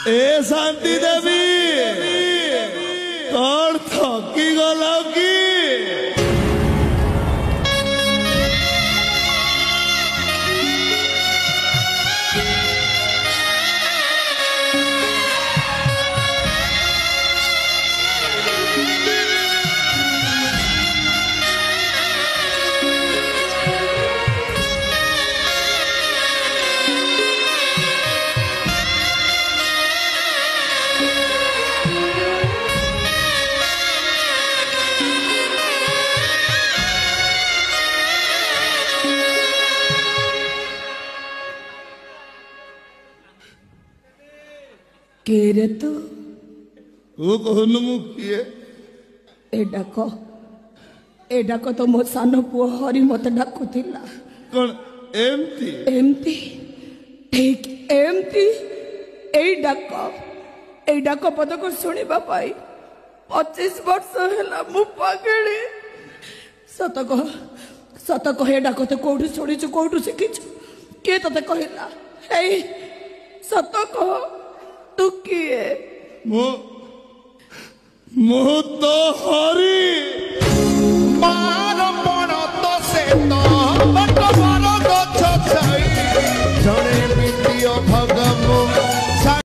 ए शांति देवी कौन थकी गल की केरे तो वो कहन मुखिए ए डाक तो मो सान पुओ हरि मत डाकुला कौन एमती एमती ठीक एमती ए डाक पद को सुनिबा पाई 25 वर्ष हैला मु पागली सत कह ए डाक तो कोठू सुनिछु कोठू शिखिछु के तते कहला ए सत कह तू किए मो तो हरी